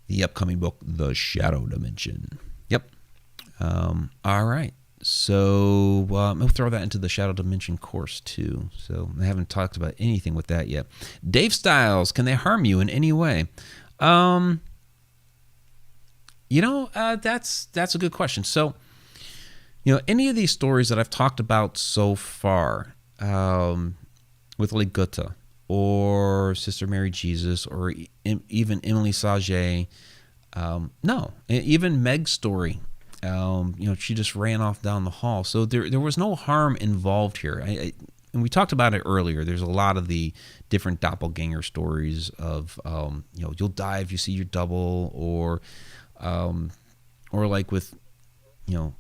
the upcoming book, The Shadow Dimension. Yep. All right. So we'll throw that into the Shadow Dimension course too. So I haven't talked about anything with that yet. Dave Styles, can they harm you in any way? That's a good question. So, any of these stories that I've talked about so far, with like Gutta or Sister Mary Jesus or even Emily Sage, no, even Meg's story, she just ran off down the hall. So there was no harm involved here. And we talked about it earlier. There's a lot of the different doppelganger stories of, you'll die if you see your double, or like with,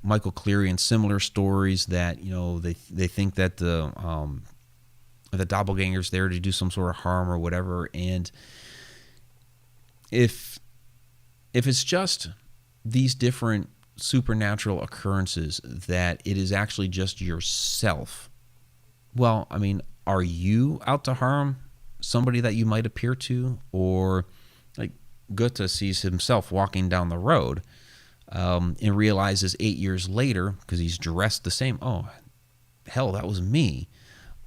Michael Cleary and similar stories that, they think that the doppelganger's there to do some sort of harm or whatever. And if it's just these different supernatural occurrences, that it is actually just yourself, well, I mean, are you out to harm somebody that you might appear to? Or like Goethe sees himself walking down the road, and realizes 8 years later, because he's dressed the same, oh, hell, that was me.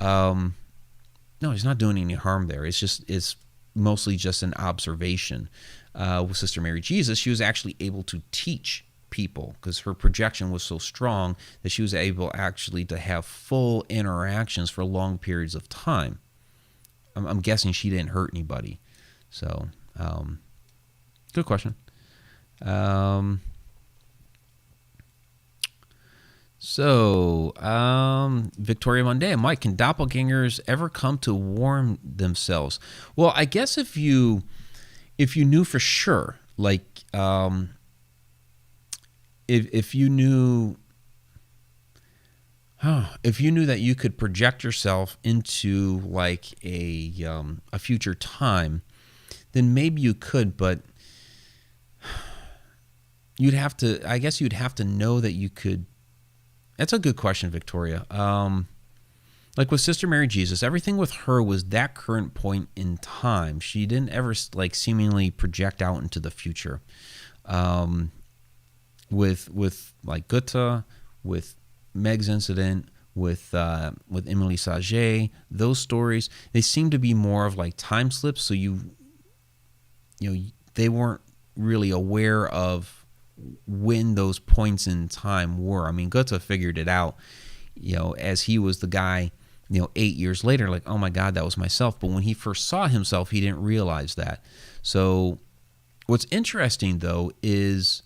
No, he's not doing any harm there. It's mostly just an observation. With Sister Mary Jesus, she was actually able to teach people because her projection was so strong that she was able actually to have full interactions for long periods of time. I'm guessing she didn't hurt anybody. So, good question. Victoria Monday, Mike, can doppelgangers ever come to warm themselves? Well, I guess if you knew for sure, like, if you knew that you could project yourself into like a future time, then maybe you could, but you'd have to know that you could. That's a good question, Victoria. Like with Sister Mary Jesus, everything with her was that current point in time. She didn't ever like seemingly project out into the future. With like Gutta, with Meg's incident, with Emily Sage, those stories, they seem to be more of like time slips. So they weren't really aware of when those points in time were. I mean, Goethe figured it out, as he was the guy, 8 years later, like, oh my God, that was myself. But when he first saw himself, he didn't realize that. So what's interesting though is,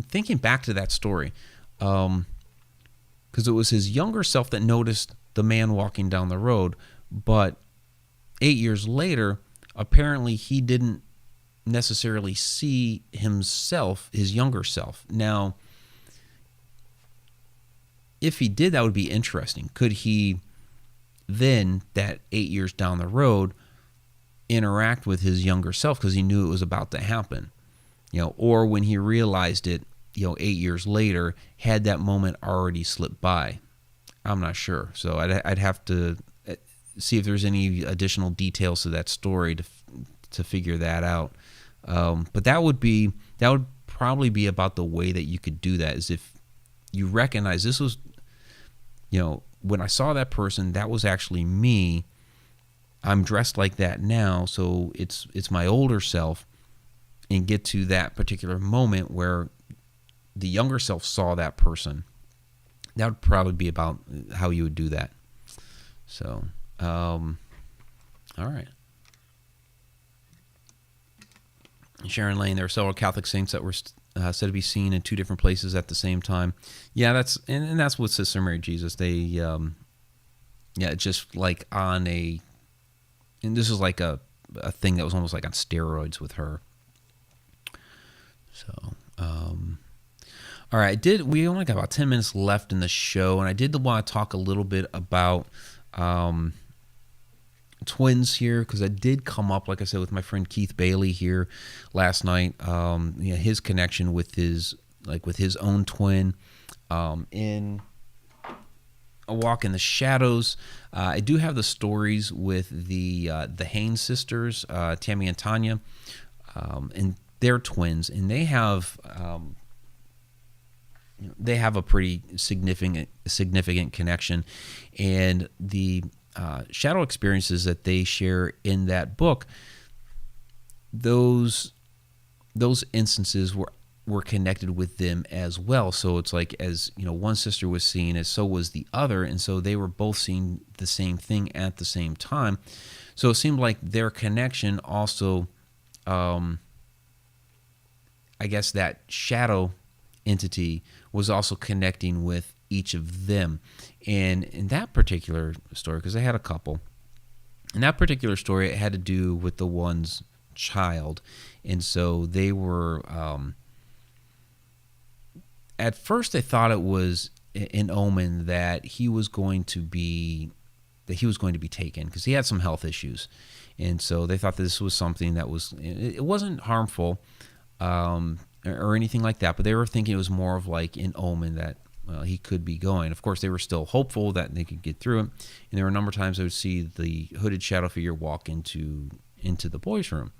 thinking back to that story, because it was his younger self that noticed the man walking down the road, but 8 years later, apparently he didn't necessarily see himself, his younger self. Now, if he did, that would be interesting. Could he then, that 8 years down the road, interact with his younger self because he knew it was about to happen? or when he realized it, 8 years later, had that moment already slipped by. I'm not sure. So I'd have to see if there's any additional details to that story to figure that out. But that would probably be about the way that you could do that, is if you recognize this was, when I saw that person, that was actually me. I'm dressed like that now, so it's my older self, and get to that particular moment where the younger self saw that person. That would probably be about how you would do that. So, all right. Sharon Lane, there are several Catholic saints that were said to be seen in two different places at the same time. Yeah, that's what Sister Mary Jesus. They, it's just like on a, and this is like a thing that was almost like on steroids with her. So, all right, we only got about 10 minutes left in the show, and I did want to talk a little bit about twins here, because I did come up, like I said, with my friend Keith Bailey here last night. His connection with his own twin in A Walk in the Shadows. I do have the stories with the Haynes sisters, Tammy and Tanya, and they're twins, and they have a pretty significant connection, and the shadow experiences that they share in that book, those instances were connected with them as well. So it's like, as one sister was seeing it, so was the other, and so they were both seeing the same thing at the same time. So it seemed like their connection also, I guess that shadow entity was also connecting with each of them. And in that particular story, because I had a couple, in that particular story, it had to do with the one's child. And so they were, at first they thought it was an omen that he was going to be taken, because he had some health issues. And so they thought that this was something that it wasn't harmful, or anything like that, but they were thinking it was more of like an omen that he could be going. Of course, they were still hopeful that they could get through it, and there were a number of times they would see the hooded shadow figure walk into the boys' room.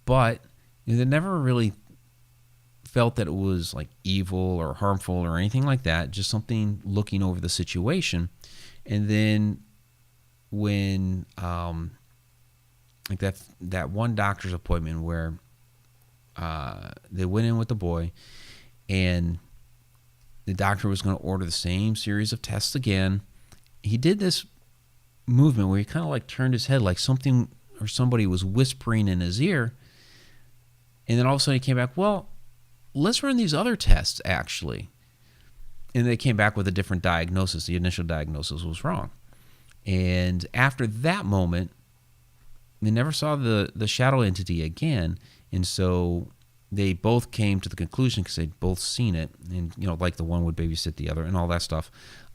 But they never really felt that it was like evil or harmful or anything like that, just something looking over the situation. And then when like that one doctor's appointment where they went in with the boy, and the doctor was going to order the same series of tests again. He did this movement where he kind of like turned his head, like something or somebody was whispering in his ear. And then all of a sudden he came back, well, let's run these other tests actually. And they came back with a different diagnosis. The initial diagnosis was wrong. And after that moment, they never saw the shadow entity again. And so they both came to the conclusion, because they'd both seen it, and like the one would babysit the other and all that stuff.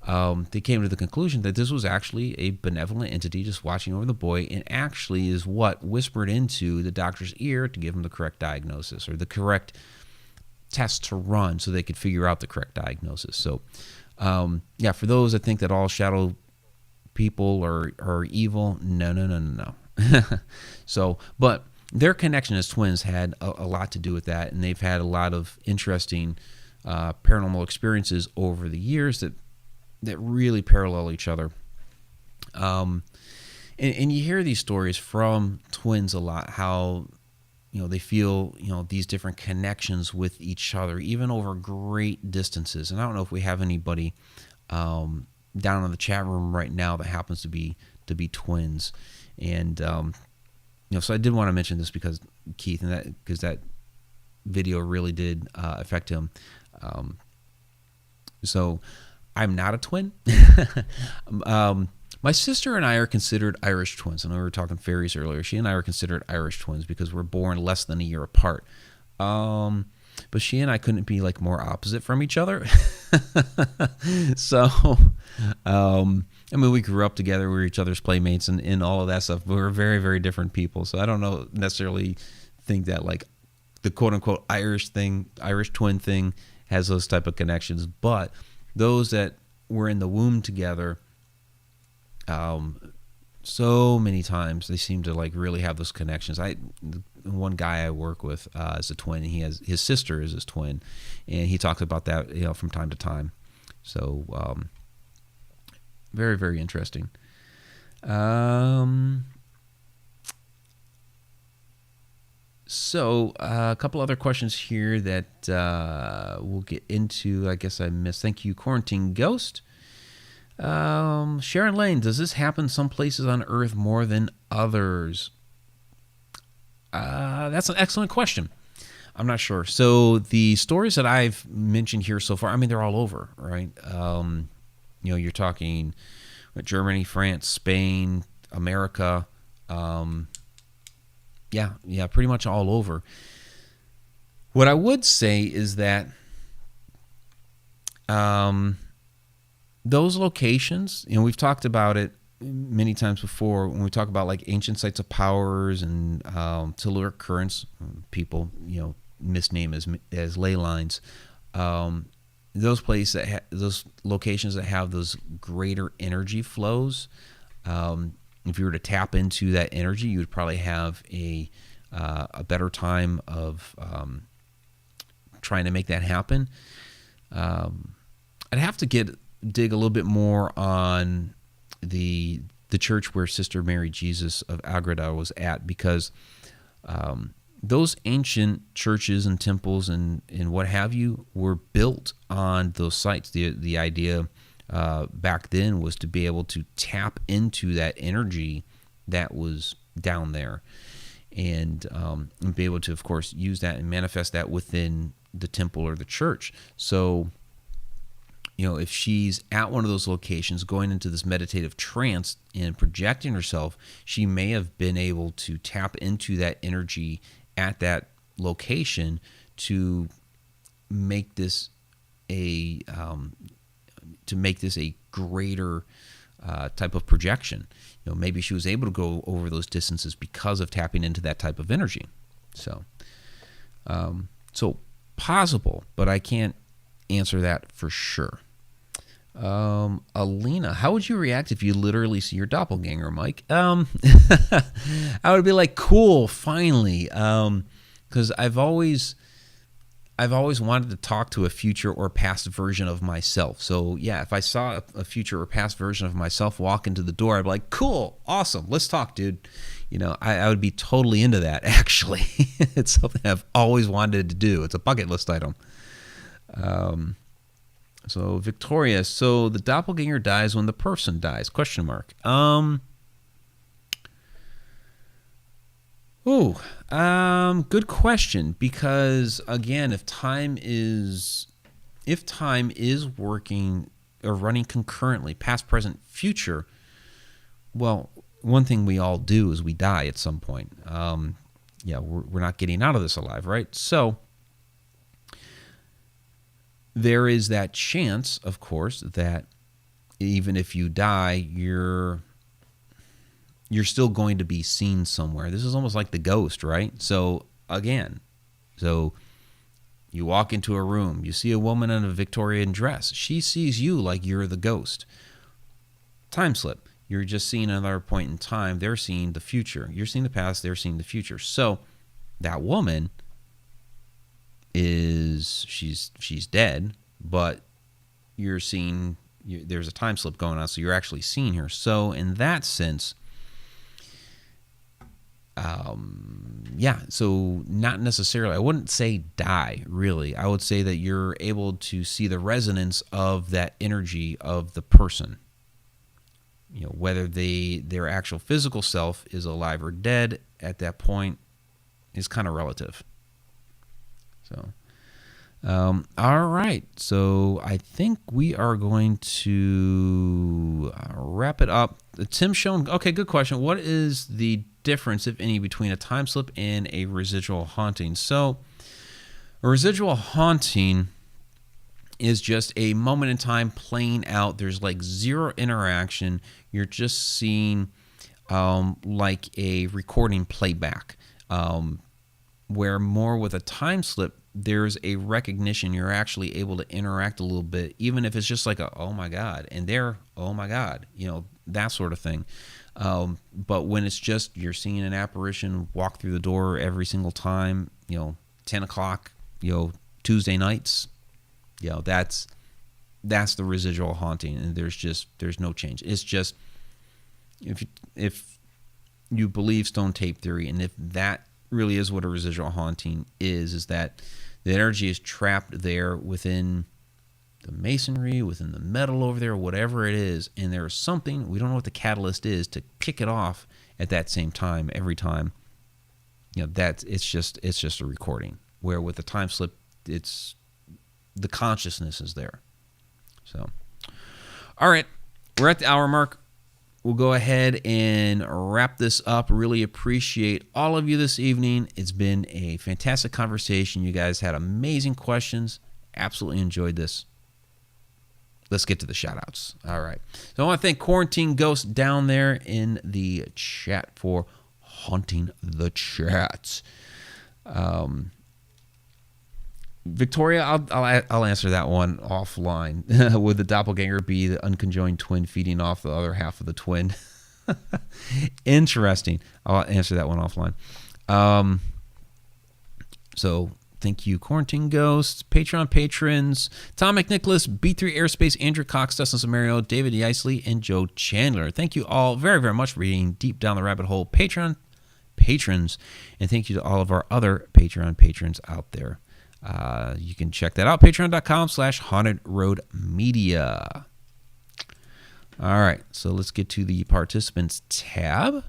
They came to the conclusion that this was actually a benevolent entity just watching over the boy, and actually is what whispered into the doctor's ear to give him the correct diagnosis, or the correct test to run, so they could figure out the correct diagnosis. So, for those that think that all shadow people are evil, no. So, but their connection as twins had a lot to do with that, and they've had a lot of interesting paranormal experiences over the years that really parallel each other. And you hear these stories from twins a lot, how they feel these different connections with each other, even over great distances. And I don't know if we have anybody down in the chat room right now that happens to be twins. And so I did want to mention this because Keith, and because that video really did affect him. So I'm not a twin. My sister and I are considered Irish twins. I know we were talking fairies earlier. She and I are considered Irish twins because we're born less than a year apart. But she and I couldn't be like more opposite from each other. So, we grew up together. We were each other's playmates and all of that stuff. But we were very, very different people. So I don't know necessarily think that like the quote unquote Irish twin thing has those type of connections, but those that were in the womb together, so many times they seem to like really have those connections. One guy I work with is a twin. And his sister is his twin, and he talks about that from time to time. So very, very interesting. So a couple other questions here that we'll get into. I guess I missed. Thank you, Quarantine Ghost. Sharon Lane, does this happen some places on Earth more than others? That's an excellent question. I'm not sure. So the stories that I've mentioned here so far, I mean, they're all over, right? You're talking Germany, France, Spain, America. Yeah, pretty much all over. What I would say is that those locations, we've talked about it many times before when we talk about like ancient sites of powers and telluric currents, people misname as ley lines. Those places those locations that have those greater energy flows. If you were to tap into that energy, you would probably have a better time of trying to make that happen. I'd have to dig a little bit more on the church where Sister Mary Jesus of Agreda was at, because those ancient churches and temples and what have you were built on those sites. The idea back then was to be able to tap into that energy that was down there, and be able to, of course, use that and manifest that within the temple or the church. So, if she's at one of those locations going into this meditative trance and projecting herself, she may have been able to tap into that energy at that location to make this a greater type of projection. Maybe she was able to go over those distances because of tapping into that type of energy. So possible, but I can't answer that for sure. Alina, how would you react if you literally see your doppelganger, Mike? I would be like, cool, finally. Because I've always wanted to talk to a future or past version of myself. So yeah, if I saw a future or past version of myself walk into the door, I'd be like, cool, awesome, let's talk, dude. I would be totally into that, actually. It's something I've always wanted to do. It's a bucket list item. So Victoria, so the doppelganger dies when the person dies? ? Good question, because again, if time is working or running concurrently, past, present, future, well, one thing we all do is we die at some point. We're not getting out of this alive, right? So there is that chance, of course, that even if you die, you're still going to be seen somewhere. This is almost like the ghost, right? So you walk into a room, you see a woman in a Victorian dress. She sees you like you're the ghost. Time slip. You're just seeing another point in time. They're seeing the future. You're seeing the past. They're seeing the future. So that woman she's dead, but you're seeing, there's a time slip going on, so you're actually seeing her. So in that sense, so not necessarily, I wouldn't say die, really. I would say that you're able to see the resonance of that energy of the person. Whether their actual physical self is alive or dead at that point is kind of relative. So, all right. So I think we are going to wrap it up. Tim Schoen, okay, good question. What is the difference, if any, between a time slip and a residual haunting? So a residual haunting is just a moment in time playing out. There's like zero interaction. You're just seeing like a recording playback. where more with a time slip, there's a recognition. You're actually able to interact a little bit, even if it's just like a, oh my God, and they're, oh my God, that sort of thing. But when it's just you're seeing an apparition walk through the door every single time, 10 o'clock, Tuesday nights, that's the residual haunting, and there's no change. It's just if you believe stone tape theory, and if that really is what a residual haunting is that the energy is trapped there within the masonry, within the metal over there, whatever it is, and there's something, we don't know what the catalyst is, to kick it off at that same time every time. It's just a recording. Where with the time slip, it's the consciousness is there. So, all right, we're at the hour mark. We'll go ahead and wrap this up. Really appreciate all of you this evening. It's been a fantastic conversation. You guys had amazing questions. Absolutely enjoyed this. Let's get to the shout-outs. All right. So I want to thank Quarantine Ghost down there in the chat for haunting the chat. Victoria, I'll answer that one offline. Would the doppelganger be the unconjoined twin feeding off the other half of the twin? Interesting. I'll answer that one offline. So thank you, Quarantine Ghosts, Patreon patrons, Tom McNicholas, B3 Airspace, Andrew Cox, Dustin Samario, David Yeisley, and Joe Chandler. Thank you all very, very much for being deep down the rabbit hole. Patreon patrons, and thank you to all of our other Patreon patrons out there. You can check that out, patreon.com/hauntedroadmedia. All right, so let's get to the participants tab.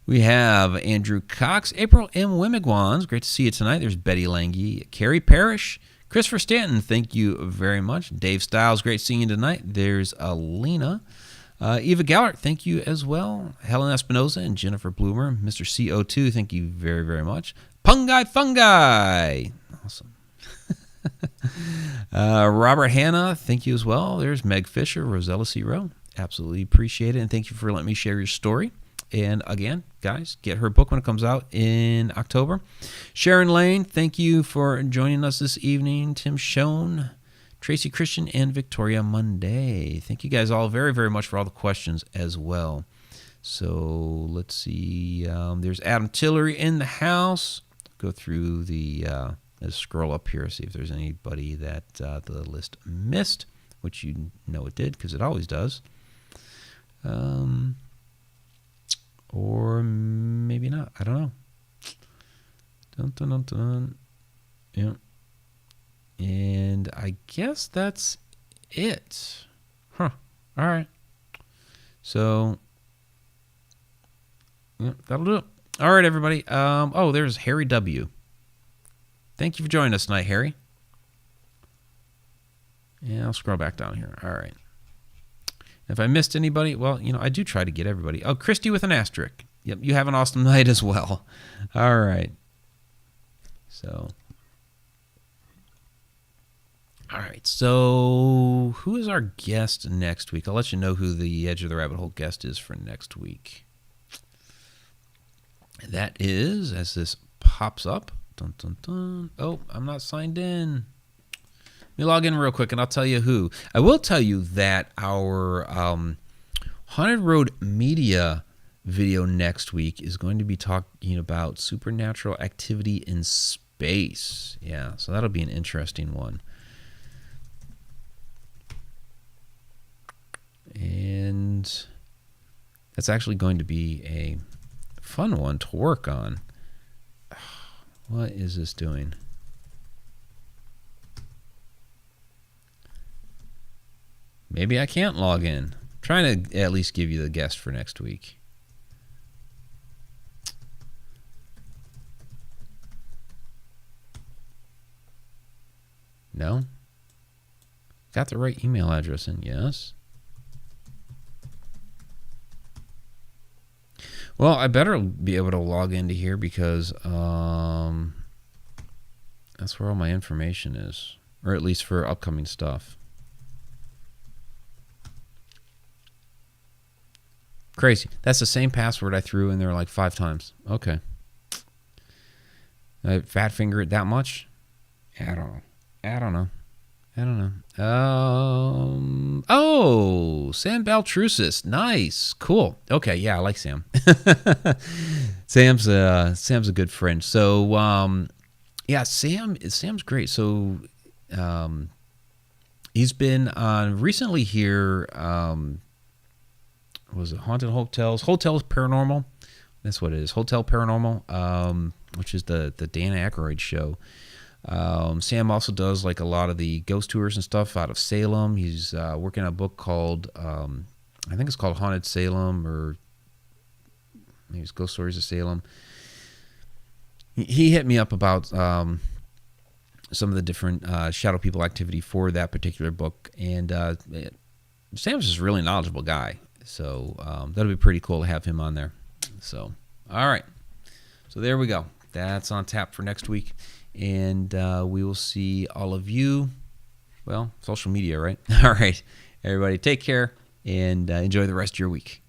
We have Andrew Cox, April M. Wimigwans. Great to see you tonight. There's Betty Lange, Carrie Parrish, Christopher Stanton. Thank you very much. Dave Stiles, great seeing you tonight. There's Alina. Eva Gallert, thank you as well. Helen Espinoza and Jennifer Bloomer. Mr. CO2, thank you very, very much. Pungai Fungi. Awesome. Robert Hanna, thank you as well. There's Meg Fisher, Rosella C. Rowe. Absolutely appreciate it. And thank you for letting me share your story. And again, guys, get her book when it comes out in October. Sharon Lane, thank you for joining us this evening. Tim Schoen, Tracy Christian, and Victoria Monday. Thank you guys all very, very much for all the questions as well. So let's see. There's Adam Tillery in the house. Go through the let's scroll up here, see if there's anybody that the list missed, which you know it did because it always does. Or maybe not. I don't know. Dun, dun, dun, dun. Yeah. And I guess that's it. Huh. All right. So, yeah, that'll do it. All right, everybody. Oh, there's Harry W. Thank you for joining us tonight, Harry. Yeah, I'll scroll back down here. All right. If I missed anybody, well, I do try to get everybody. Oh, Christy with an asterisk. Yep, you have an awesome night as well. All right. So, all right. So, who is our guest next week? I'll let you know who the Edge of the Rabbit Hole guest is for next week. That is, as this pops up. Dun, dun, dun. Oh, I'm not signed in. Let me log in real quick, and I'll tell you who. I will tell you that our Haunted Road Media video next week is going to be talking about supernatural activity in space. Yeah, so that'll be an interesting one. And that's actually going to be a fun one to work on. What is this doing? Maybe I can't log in. I'm trying to at least give you the guest for next week. No? Got the right email address in, yes. Well, I better be able to log into here because that's where all my information is. Or at least for upcoming stuff. Crazy. That's the same password I threw in there like 5 times. Okay. Fat finger it that much? I don't know. Oh, Sam Baltrusis. Nice. Cool. Okay, yeah, I like Sam. Sam's a good friend. So yeah, Sam's great. So he's been on recently here, was it Haunted Hotels Paranormal? That's what it is. Hotel Paranormal, which is the Dan Aykroyd show. Sam also does like a lot of the ghost tours and stuff out of Salem. He's working on a book called, I think it's called Haunted Salem, or maybe it's Ghost Stories of Salem. He hit me up about some of the different shadow people activity for that particular book, and Sam's just a really knowledgeable guy. So that'll be pretty cool to have him on there. So, all right. So there we go. That's on tap for next week. And we will see all of you, well, social media, right? All right, everybody, take care and enjoy the rest of your week.